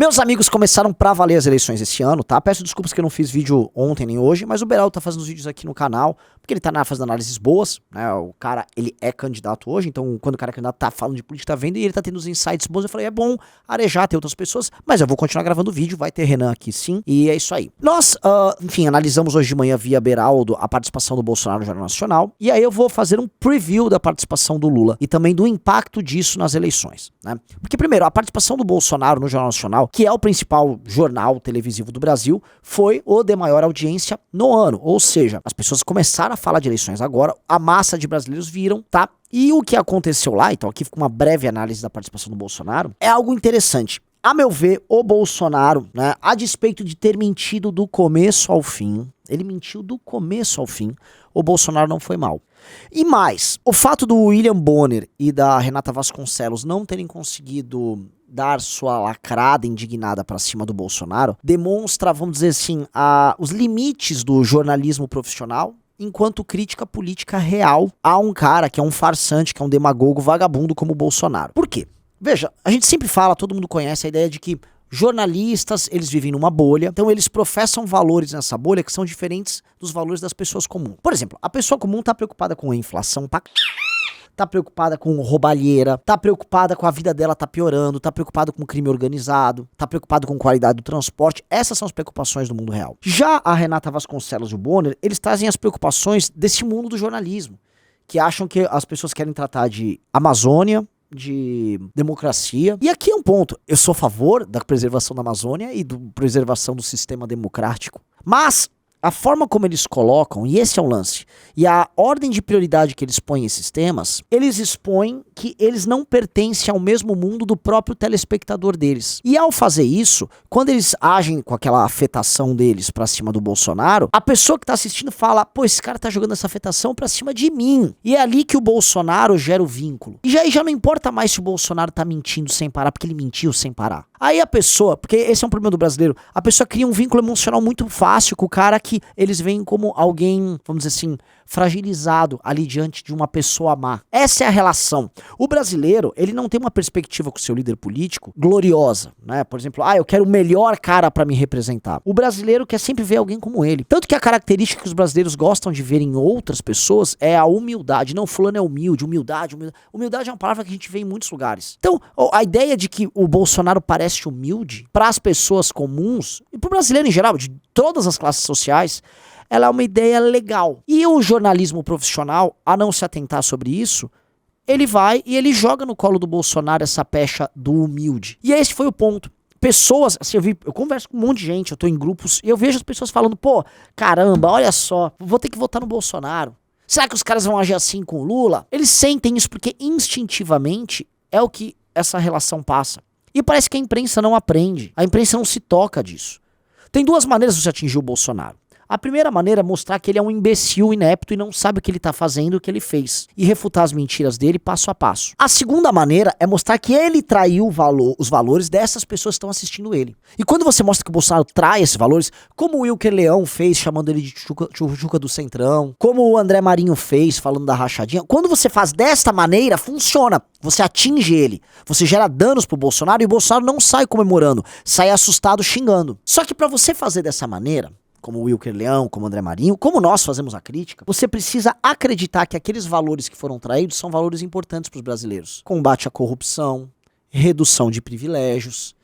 Meus amigos, começaram pra valer as eleições esse ano, tá? Peço desculpas que eu não fiz vídeo ontem nem hoje, mas o Beraldo tá fazendo os vídeos aqui no canal, porque ele tá fazendo análises boas, né? O cara, ele é candidato hoje, então quando o cara é candidato tá falando de política, tá vendo, e ele tá tendo os insights bons, eu falei, é bom arejar, ter outras pessoas, mas eu vou continuar gravando vídeo, vai ter Renan aqui sim, e é isso aí. Nós, enfim, analisamos hoje de manhã via Beraldo a participação do Bolsonaro no Jornal Nacional, e aí eu vou fazer um preview da participação do Lula, e também do impacto disso nas eleições, né? Porque primeiro, a participação do Bolsonaro no Jornal Nacional, que é o principal jornal televisivo do Brasil, foi o de maior audiência no ano. Ou seja, as pessoas começaram a falar de eleições agora, a massa de brasileiros viram, tá? E o que aconteceu lá, então aqui fica uma breve análise da participação do Bolsonaro, é algo interessante. A meu ver, o Bolsonaro, né, a despeito de ter mentido do começo ao fim, ele mentiu do começo ao fim, o Bolsonaro não foi mal. E mais, o fato do William Bonner e da Renata Vasconcelos não terem conseguido dar sua lacrada indignada pra cima do Bolsonaro demonstra, vamos dizer assim, os limites do jornalismo profissional enquanto crítica política real a um cara que é um farsante, que é um demagogo vagabundo como o Bolsonaro. Por quê? Veja, a gente sempre fala, todo mundo conhece a ideia de que jornalistas, eles vivem numa bolha, então eles professam valores nessa bolha que são diferentes dos valores das pessoas comuns. Por exemplo, a pessoa comum tá preocupada com a inflação, tá preocupada com roubalheira, tá preocupada com a vida dela tá piorando, tá preocupada com o crime organizado, tá preocupada com a qualidade do transporte. Essas são as preocupações do mundo real. Já a Renata Vasconcelos e o Bonner, eles trazem as preocupações desse mundo do jornalismo, que acham que as pessoas querem tratar de Amazônia, de democracia. E aqui é um ponto, eu sou a favor da preservação da Amazônia e da preservação do sistema democrático, mas a forma como eles colocam, e esse é o lance, e a ordem de prioridade que eles põem esses temas, eles expõem que eles não pertencem ao mesmo mundo do próprio telespectador deles. E ao fazer isso, quando eles agem com aquela afetação deles pra cima do Bolsonaro, a pessoa que tá assistindo fala, pô, esse cara tá jogando essa afetação pra cima de mim. E é ali que o Bolsonaro gera o vínculo. E aí já não importa mais se o Bolsonaro tá mentindo sem parar, porque ele mentiu sem parar. Aí a pessoa, porque esse é um problema do brasileiro, a pessoa cria um vínculo emocional muito fácil com o cara que eles veem como alguém, vamos dizer assim, fragilizado ali diante de uma pessoa má. Essa é a relação. O brasileiro, ele não tem uma perspectiva com o seu líder político gloriosa, né? Por exemplo, eu quero o melhor cara pra me representar. O brasileiro quer sempre ver alguém como ele. Tanto que a característica que os brasileiros gostam de ver em outras pessoas é a humildade. Não, fulano é humilde, humildade. Humildade é uma palavra que a gente vê em muitos lugares. Então, a ideia de que o Bolsonaro parece humilde para as pessoas comuns, e pro brasileiro em geral, de todas as classes sociais, ela é uma ideia legal. E o jornalismo profissional, a não se atentar sobre isso, ele vai e ele joga no colo do Bolsonaro essa pecha do humilde. E esse foi o ponto. Pessoas, assim, eu converso com um monte de gente, eu tô em grupos, e eu vejo as pessoas falando, pô, caramba, olha só, vou ter que votar no Bolsonaro. Será que os caras vão agir assim com o Lula? Eles sentem isso porque instintivamente é o que essa relação passa. E parece que a imprensa não aprende, a imprensa não se toca disso. Tem duas maneiras de você atingir o Bolsonaro. A primeira maneira é mostrar que ele é um imbecil inepto e não sabe o que ele tá fazendo e o que ele fez. E refutar as mentiras dele passo a passo. A segunda maneira é mostrar que ele traiu os valores dessas pessoas que estão assistindo ele. E quando você mostra que o Bolsonaro trai esses valores, como o Wilker Leão fez chamando ele de Chuchuca do Centrão, como o André Marinho fez falando da rachadinha, quando você faz desta maneira, funciona. Você atinge ele, você gera danos pro Bolsonaro e o Bolsonaro não sai comemorando, sai assustado xingando. Só que pra você fazer dessa maneira, como o Wilker Leão, como o André Marinho, como nós fazemos a crítica, você precisa acreditar que aqueles valores que foram traídos são valores importantes para os brasileiros. Combate à corrupção, redução de privilégios,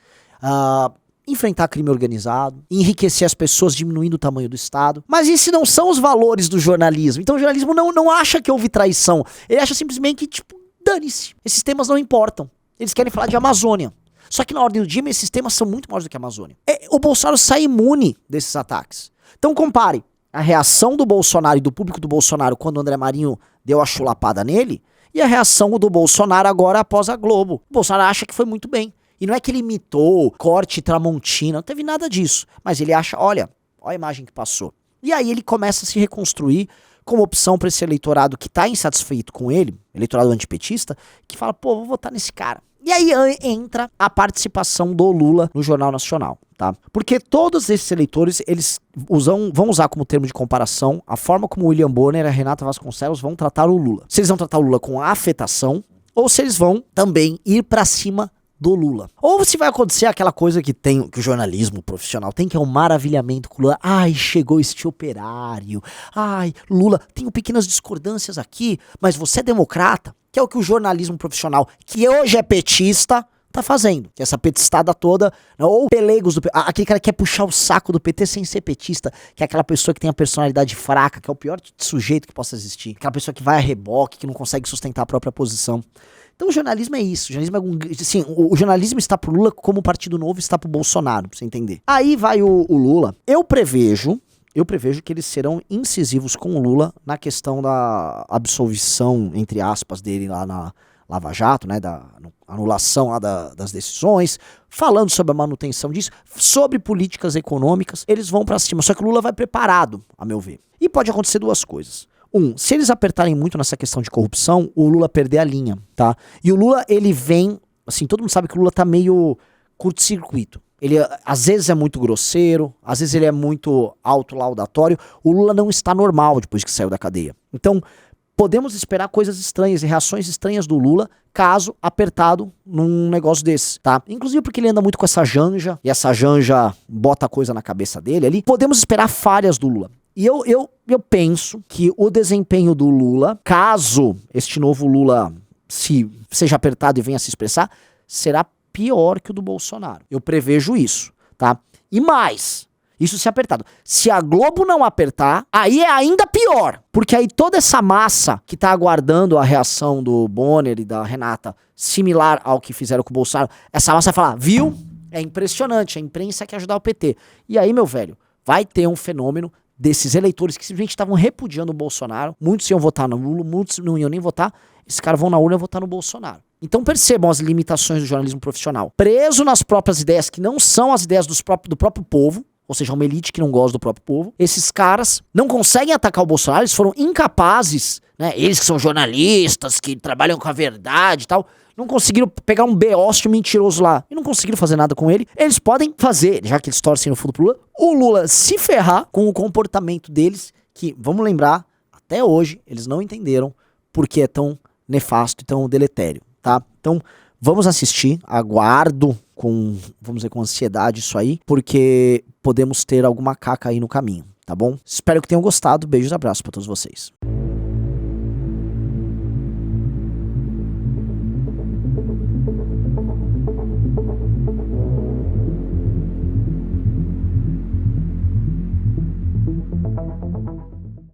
enfrentar crime organizado, enriquecer as pessoas diminuindo o tamanho do Estado. Mas esses não são os valores do jornalismo. Então o jornalismo não acha que houve traição. Ele acha simplesmente que, dane-se. Esses temas não importam. Eles querem falar de Amazônia. Só que na ordem do dia, esses temas são muito maiores do que a Amazônia. O Bolsonaro sai imune desses ataques. Então compare a reação do Bolsonaro e do público do Bolsonaro quando o André Marinho deu a chulapada nele e a reação do Bolsonaro agora após a Globo. O Bolsonaro acha que foi muito bem. E não é que ele imitou corte Tramontina, não teve nada disso. Mas ele acha, olha a imagem que passou. E aí ele começa a se reconstruir como opção para esse eleitorado que tá insatisfeito com ele, eleitorado antipetista, que fala, pô, vou votar nesse cara. E aí entra a participação do Lula no Jornal Nacional, tá? Porque todos esses eleitores, eles vão usar como termo de comparação a forma como o William Bonner e a Renata Vasconcelos vão tratar o Lula. Se eles vão tratar o Lula com afetação, ou se eles vão também ir pra cima do Lula. Ou se vai acontecer aquela coisa que o jornalismo profissional tem, que é um maravilhamento com o Lula. Ai, chegou este operário. Ai, Lula, tenho pequenas discordâncias aqui, mas você é democrata, que é o que o jornalismo profissional, que hoje é petista, tá fazendo. Que essa petistada toda, ou pelegos do PT, aquele cara que quer puxar o saco do PT sem ser petista, que é aquela pessoa que tem a personalidade fraca, que é o pior sujeito que possa existir. Aquela pessoa que vai a reboque, que não consegue sustentar a própria posição. Então o jornalismo é isso. O jornalismo assim, o jornalismo está pro Lula como o Partido Novo está pro Bolsonaro, pra você entender. Aí vai o Lula. Eu prevejo que eles serão incisivos com o Lula na questão da absolvição, entre aspas, dele lá na Lava Jato, né, da anulação lá das decisões, falando sobre a manutenção disso, sobre políticas econômicas, eles vão pra cima. Só que o Lula vai preparado, a meu ver. E pode acontecer duas coisas. Se eles apertarem muito nessa questão de corrupção, o Lula perder a linha, tá? E o Lula, ele vem, assim, todo mundo sabe que o Lula tá meio curto-circuito. Ele, às vezes, é muito grosseiro, às vezes ele é muito autolaudatório. O Lula não está normal depois que saiu da cadeia. Então, podemos esperar coisas estranhas e reações estranhas do Lula, caso apertado num negócio desse, tá? Inclusive porque ele anda muito com essa janja, e essa janja bota coisa na cabeça dele ali. Podemos esperar falhas do Lula. E eu penso que o desempenho do Lula, caso este novo Lula seja apertado e venha se expressar, será pior que o do Bolsonaro. Eu prevejo isso, tá? E mais, isso se apertado. Se a Globo não apertar, aí é ainda pior. Porque aí toda essa massa que tá aguardando a reação do Bonner e da Renata, similar ao que fizeram com o Bolsonaro, essa massa vai falar, viu? É impressionante, a imprensa quer ajudar o PT. E aí, meu velho, vai ter um fenômeno desses eleitores que simplesmente estavam repudiando o Bolsonaro. Muitos iam votar no Lula, muitos não iam nem votar. Esses caras vão na urna votar no Bolsonaro. Então percebam as limitações do jornalismo profissional. Preso nas próprias ideias que não são as ideias do próprio povo, ou seja, uma elite que não gosta do próprio povo. Esses caras não conseguem atacar o Bolsonaro, eles foram incapazes, né? Eles que são jornalistas, que trabalham com a verdade e tal, não conseguiram pegar um beócio mentiroso lá e não conseguiram fazer nada com ele. Eles podem fazer, já que eles torcem no fundo pro Lula, o Lula se ferrar com o comportamento deles, que, vamos lembrar, até hoje eles não entenderam por que é tão nefasto e tão deletério, tá? Então, vamos assistir, aguardo vamos dizer, com ansiedade isso aí, porque podemos ter alguma caca aí no caminho, tá bom? Espero que tenham gostado, beijos e abraços pra todos vocês.